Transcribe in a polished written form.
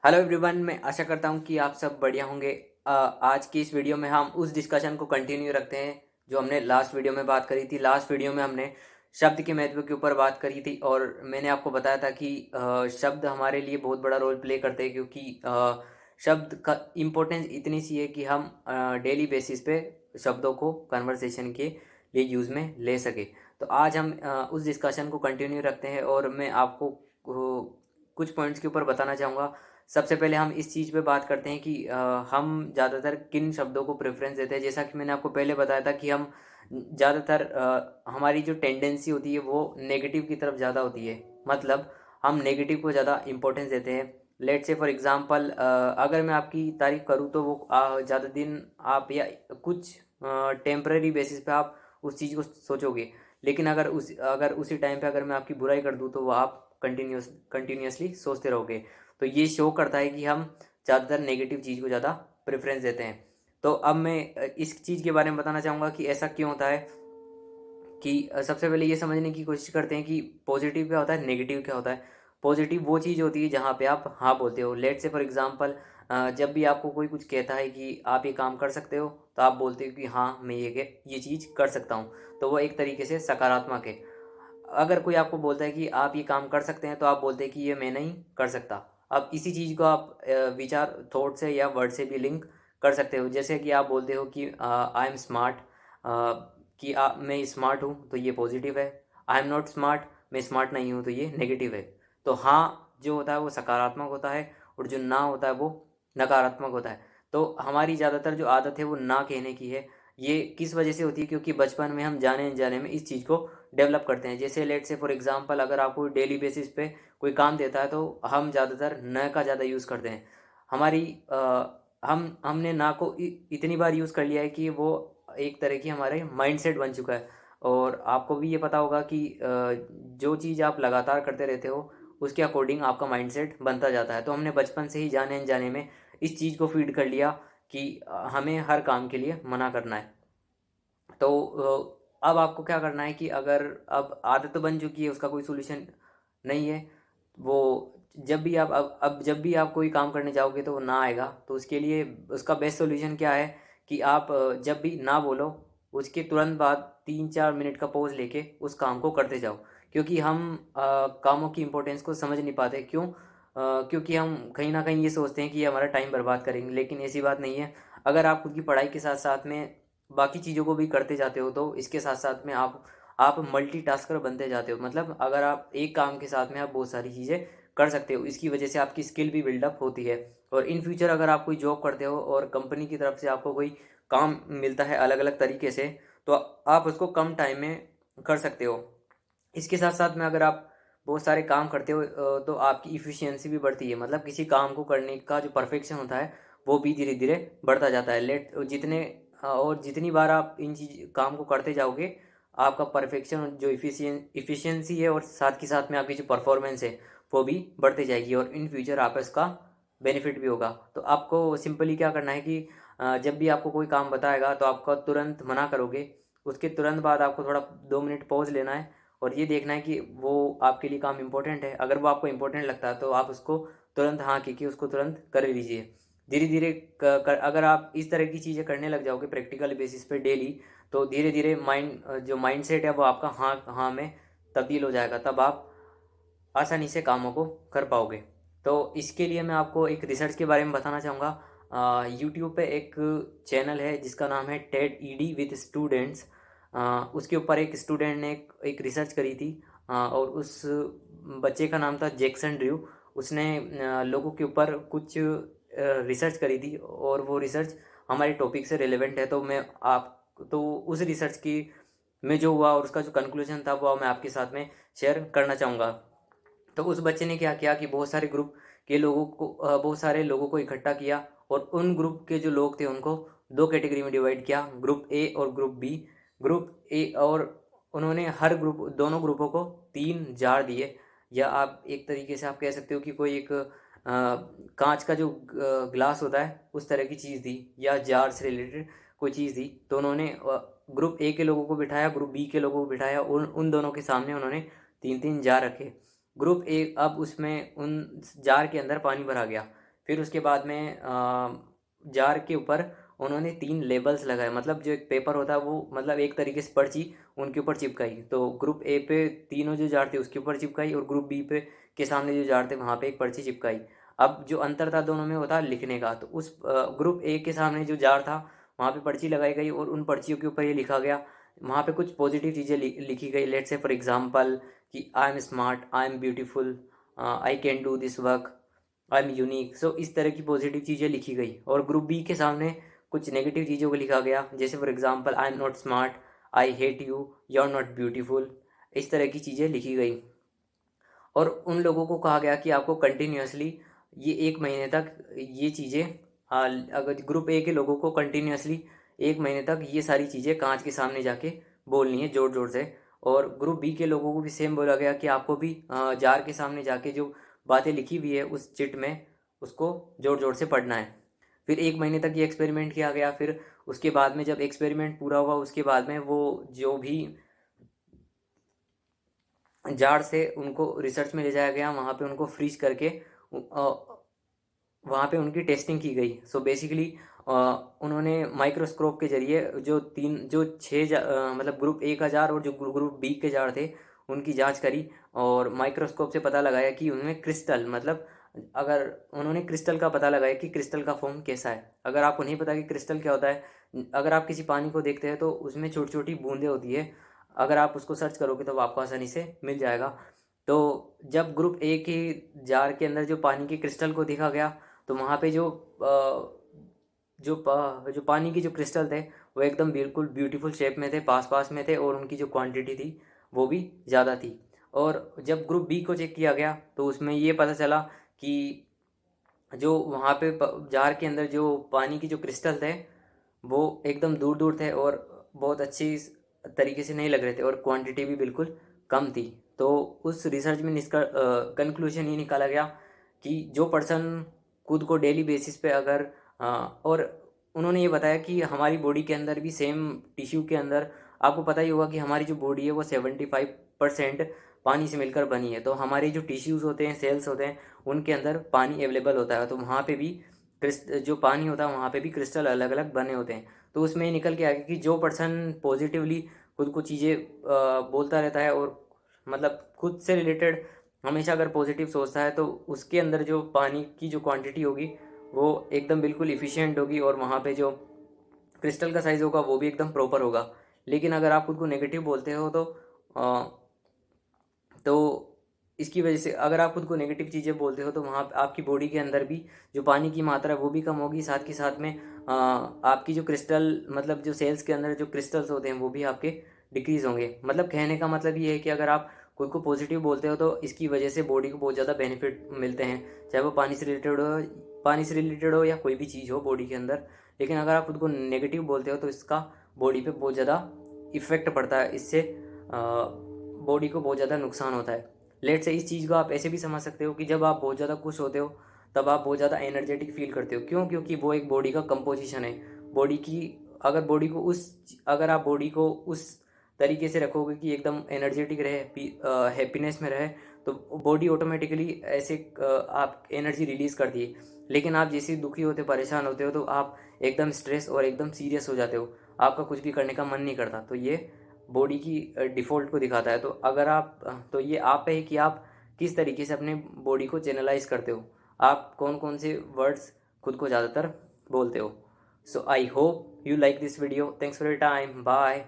Hello everyone, मैं आशा करता हूँ कि आप सब बढ़िया होंगे। आज की इस वीडियो में हम उस डिस्कशन को कंटिन्यू रखते हैं जो हमने लास्ट वीडियो में बात करी थी। लास्ट वीडियो में हमने शब्द के महत्व के ऊपर बात करी थी और मैंने आपको बताया था कि शब्द हमारे लिए बहुत बड़ा रोल प्ले करते हैं, क्योंकि शब्द का इम्पोर्टेंस इतनी सी है कि हम डेली बेसिस पे शब्दों को कन्वर्सेशन के लिए यूज़ में ले सके। तो आज हम उस डिस्कशन को कंटिन्यू रखते हैं और मैं आपको कुछ पॉइंट्स के ऊपर बताना चाहूँगा। सबसे पहले हम इस चीज़ पे बात करते हैं कि हम ज़्यादातर किन शब्दों को प्रेफरेंस देते हैं। जैसा कि मैंने आपको पहले बताया था कि हम ज़्यादातर हमारी जो टेंडेंसी होती है वो नेगेटिव की तरफ ज़्यादा होती है। मतलब हम नेगेटिव को ज़्यादा इंपॉर्टेंस देते हैं। लेट्स से फॉर एग्जांपल, अगर मैं आपकी तारीफ करूँ तो वो ज़्यादा दिन आप या कुछ टेम्पररी बेसिस पे आप उस चीज़ को सोचोगे, लेकिन अगर उसी टाइम पे अगर मैं आपकी बुराई कर दूँ तो वो आप कंटिन्यूसली सोचते रहोगे। तो ये शो करता है कि हम ज़्यादातर नेगेटिव चीज़ को ज़्यादा प्रेफरेंस देते हैं। तो अब मैं इस चीज़ के बारे में बताना चाहूँगा कि ऐसा क्यों होता है। कि सबसे पहले ये समझने की कोशिश करते हैं कि पॉजिटिव क्या होता है, नेगेटिव क्या होता है। पॉजिटिव वो चीज़ होती है जहाँ पे आप हाँ बोलते हो। लेट्स से फॉर एग्जांपल, जब भी आपको कोई कुछ कहता है कि आप ये काम कर सकते हो, तो आप बोलते हो कि हाँ मैं ये चीज़ कर सकता हूँ। तो वो एक तरीके से सकारात्मक है। अगर कोई आपको बोलता है कि आप ये काम कर सकते हैं, तो आप बोलते हैं कि ये मैं नहीं कर सकता। अब इसी चीज़ को आप विचार थॉट से या वर्ड से भी लिंक कर सकते हो। जैसे कि आप बोलते हो कि आई एम स्मार्ट, कि मैं स्मार्ट हूँ, तो ये पॉजिटिव है। आई एम नॉट स्मार्ट, मैं स्मार्ट नहीं हूँ, तो ये नेगेटिव है। तो हाँ जो होता है वो सकारात्मक होता है और जो ना होता है वो नकारात्मक होता है। तो हमारी ज़्यादातर जो आदत है वो ना कहने की है। ये किस वजह से होती है? क्योंकि बचपन में हम जाने अनजाने में इस चीज़ को डेवलप करते हैं। जैसे लेट से फॉर एग्जांपल, अगर आपको डेली बेसिस पे कोई काम देता है तो हम ज़्यादातर न का ज़्यादा यूज़ करते हैं। हमारी हमने ना को इतनी बार यूज़ कर लिया है कि वो एक तरह की हमारे माइंडसेट बन चुका है। और आपको भी ये पता होगा कि जो चीज़ आप लगातार करते रहते हो उसके अकॉर्डिंग आपका माइंडसेट बनता जाता है। तो हमने बचपन से ही जाने अनजाने में इस चीज़ को फीड कर लिया कि हमें हर काम के लिए मना करना है। तो अब आपको क्या करना है कि अगर अब आदत बन चुकी है, उसका कोई सॉल्यूशन नहीं है। वो जब भी आप अब जब भी आप कोई काम करने जाओगे तो वो ना आएगा, तो उसके लिए उसका बेस्ट सॉल्यूशन क्या है कि आप जब भी ना बोलो उसके तुरंत बाद 3-4 मिनट का पॉज लेके उस काम को करते जाओ। क्योंकि हम कामों की इम्पोर्टेंस को समझ नहीं पाते। क्यों? क्योंकि हम कहीं ना कहीं ये सोचते हैं कि ये हमारा टाइम बर्बाद करेंगे, लेकिन ऐसी बात नहीं है। अगर आप खुद की पढ़ाई के साथ साथ में बाकी चीज़ों को भी करते जाते हो तो इसके साथ साथ में आप मल्टीटास्कर बनते जाते हो। मतलब अगर आप एक काम के साथ में आप बहुत सारी चीज़ें कर सकते हो, इसकी वजह से आपकी स्किल भी बिल्डअप होती है। और इन फ्यूचर अगर आप कोई जॉब करते हो और कंपनी की तरफ से आपको कोई काम मिलता है अलग अलग तरीके से, तो आप उसको कम टाइम में कर सकते हो। इसके साथ साथ में अगर आप बहुत सारे काम करते हो तो आपकी इफ़िशियंसी भी बढ़ती है। मतलब किसी काम को करने का जो परफेक्शन होता है वो भी धीरे धीरे बढ़ता जाता है। और जितनी बार आप इन चीज काम को करते जाओगे, आपका परफेक्शन जो इफ़िशियंसी है और साथ के साथ में आपकी जो परफॉर्मेंस है वो भी बढ़ते जाएगी और इन फ्यूचर आप इसका बेनिफिट भी होगा। तो आपको सिंपली क्या करना है कि जब भी आपको कोई काम बताएगा तो आपका तुरंत मना करोगे। उसके तुरंत बाद आपको थोड़ा 2 मिनट पॉज लेना है और ये देखना है कि वो आपके लिए काम इम्पोर्टेंट है। अगर वो आपको इम्पोर्टेंट लगता है तो आप उसको तुरंत हाँ की उसको तुरंत कर लीजिए। धीरे धीरे अगर आप इस तरह की चीज़ें करने लग जाओगे प्रैक्टिकल बेसिस पे डेली, तो धीरे धीरे जो माइंड सेट है वो आपका हाँ हाँ में तब्दील हो जाएगा। तब आप आसानी से कामों को कर पाओगे। तो इसके लिए मैं आपको एक रिसर्च के बारे में बताना चाहूँगा। यूट्यूब पे एक चैनल है जिसका नाम है टेड ईडी विद स्टूडेंट्स। उसके ऊपर एक स्टूडेंट ने एक रिसर्च करी थी। और उस बच्चे का नाम था जैक्सन ड्रू। उसने लोगों के ऊपर कुछ रिसर्च करी थी और वो रिसर्च हमारे टॉपिक से रिलेवेंट है। तो मैं आप तो उस रिसर्च की में जो हुआ और उसका जो कंक्लूजन था वो मैं आपके साथ में शेयर करना चाहूँगा। तो उस बच्चे ने क्या किया कि बहुत सारे लोगों को इकट्ठा किया और उन ग्रुप के जो लोग थे उनको दो कैटेगरी में डिवाइड किया, ग्रुप ए और ग्रुप बी। ग्रुप ए और उन्होंने हर ग्रुप दोनों ग्रुपों को 3 जार दिए, या आप एक तरीके से आप कह सकते हो कि कोई एक कांच का जो ग्लास होता है उस तरह की चीज़ दी, या जार से रिलेटेड कोई चीज़ दी। तो उन्होंने ग्रुप ए के लोगों को बिठाया, ग्रुप बी के लोगों को बिठाया, उन उन दोनों के सामने उन्होंने 3-3 जार रखे। ग्रुप ए अब उसमें उन जार के अंदर पानी भरा गया। फिर उसके बाद में जार के ऊपर उन्होंने 3 लेबल्स लगाए, मतलब जो एक पेपर होता है वो, मतलब एक तरीके से पर्ची उनके ऊपर चिपकाई। तो ग्रुप ए पे तीनों जो जार थे उसके ऊपर चिपकाई, और ग्रुप बी पे के सामने जो जार थे वहाँ पे एक पर्ची चिपकाई। अब जो अंतर था दोनों में वो था लिखने का। तो उस ग्रुप ए के सामने जो जार था वहाँ पे पर्ची लगाई गई, और उन पर्चियों के ऊपर ये लिखा गया, वहाँ पे कुछ पॉजिटिव चीज़ें लिखी गई। लेट्स से फॉर एग्जांपल कि I am smart, I am beautiful, I can do this work, I am unique. So इस तरह की पॉजिटिव चीज़ें लिखी गई। और ग्रुप बी के सामने कुछ नेगेटिव चीज़ों को लिखा गया, जैसे for example I am not smart, I hate you, you are not beautiful. इस तरह की चीज़ें लिखी गई। और उन लोगों को कहा गया कि आपको कंटिन्यूसली ये 1 महीने तक ये चीज़ें, अगर ग्रुप ए के लोगों को कंटिन्यूसली 1 महीने तक ये सारी चीज़ें कांच के सामने जाके बोलनी है ज़ोर ज़ोर से। और ग्रुप बी के लोगों को भी सेम बोला गया कि आपको भी जार के सामने जाके जो बातें लिखी हुई है उस चिट में उसको ज़ोर ज़ोर से पढ़ना है। फिर 1 महीने तक ये एक्सपेरिमेंट किया गया। फिर उसके बाद में जब एक्सपेरिमेंट पूरा हुआ उसके बाद में वो जो भी जार से उनको रिसर्च में ले जाया गया, वहाँ पे उनको फ्रीज करके वहाँ पे उनकी टेस्टिंग की गई। सो बेसिकली उन्होंने माइक्रोस्कोप के जरिए जो 6 मतलब ग्रुप ए का जार और जो ग्रुप बी के जार थे उनकी जांच करी, और माइक्रोस्कोप से पता लगाया कि उनमें क्रिस्टल, मतलब अगर उन्होंने क्रिस्टल का पता लगाया कि क्रिस्टल का फॉर्म कैसा है। अगर आपको नहीं पता कि क्रिस्टल क्या होता है, अगर आप किसी पानी को देखते हैं तो उसमें छोटी छोटी बूंदें होती है। अगर आप उसको सर्च करोगे तो वो आपको आसानी से मिल जाएगा। तो जब ग्रुप ए के जार के अंदर जो पानी के क्रिस्टल को देखा गया, तो वहाँ पे जो पानी के जो क्रिस्टल थे वो एकदम बिल्कुल ब्यूटीफुल शेप में थे, पास पास में थे, और उनकी जो क्वांटिटी थी वो भी ज़्यादा थी। और जब ग्रुप बी को चेक किया गया तो उसमें ये पता चला कि जो वहाँ पे जार के अंदर जो पानी की जो क्रिस्टल थे वो एकदम दूर दूर थे, और बहुत अच्छी तरीके से नहीं लग रहे थे, और क्वांटिटी भी बिल्कुल कम थी। तो उस रिसर्च में कंक्लूजन ये निकाला गया कि जो पर्सन खुद को डेली बेसिस पे अगर और उन्होंने ये बताया कि हमारी बॉडी के अंदर भी सेम टिश्यू के अंदर, आपको पता ही होगा कि हमारी जो बॉडी है वो 75% पानी से मिलकर बनी है। तो हमारे जो टिश्यूज़ होते हैं, सेल्स होते हैं, उनके अंदर पानी अवेलेबल होता है। तो वहाँ पे भी जो पानी होता है वहाँ पे भी क्रिस्टल अलग अलग बने होते हैं। तो उसमें निकल के आ गया कि जो पर्सन पॉजिटिवली खुद को चीज़ें बोलता रहता है, और मतलब खुद से रिलेटेड हमेशा अगर पॉजिटिव सोचता है, तो उसके अंदर जो पानी की जो क्वांटिटी होगी वो एकदम बिल्कुल इफ़िशियंट होगी, और वहाँ पे जो क्रिस्टल का साइज़ होगा वो भी एकदम प्रॉपर होगा। लेकिन अगर आप खुद को नेगेटिव बोलते हो तो इसकी वजह से अगर आप खुद को नेगेटिव चीज़ें बोलते हो तो वहाँ आपकी बॉडी के अंदर भी जो पानी की मात्रा है वो भी कम होगी। साथ के साथ में आपकी जो क्रिस्टल, मतलब जो सेल्स के अंदर जो क्रिस्टल्स होते हैं वो भी आपके डिक्रीज़ होंगे। मतलब कहने का मतलब ये है कि अगर आप खुद को पॉजिटिव बोलते हो तो इसकी वजह से बॉडी को बहुत ज़्यादा बेनिफिट मिलते हैं, चाहे वो पानी से रिलेटेड हो या कोई भी चीज़ हो बॉडी के अंदर। लेकिन अगर आप खुद को नेगेटिव बोलते हो तो इसका बॉडी पे बहुत ज़्यादा इफ़ेक्ट पड़ता है, इससे बॉडी को बहुत ज़्यादा नुकसान होता है। लेट से इस चीज़ को आप ऐसे भी समझ सकते हो कि जब आप बहुत ज़्यादा खुश होते हो तब आप बहुत ज़्यादा एनर्जेटिक फील करते हो। क्यों? क्योंकि वो एक बॉडी का कंपोजिशन है। बॉडी की अगर आप बॉडी को उस तरीके से रखोगे कि एकदम एनर्जेटिक रहे, हैप्पीनेस में रहे, तो बॉडी ऑटोमेटिकली ऐसे आप एनर्जी रिलीज़ करती है। लेकिन आप जैसे दुखी होते, परेशान होते हो, तो आप एकदम स्ट्रेस और एकदम सीरियस हो जाते हो, आपका कुछ भी करने का मन नहीं करता। तो ये बॉडी की डिफ़ॉल्ट को दिखाता है। तो अगर आप तो ये आप पे है कि आप किस तरीके से अपने बॉडी को चैनलाइज करते हो, आप कौन कौन से वर्ड्स खुद को ज़्यादातर बोलते हो। So I hope you like this video. Thanks for your time. Bye.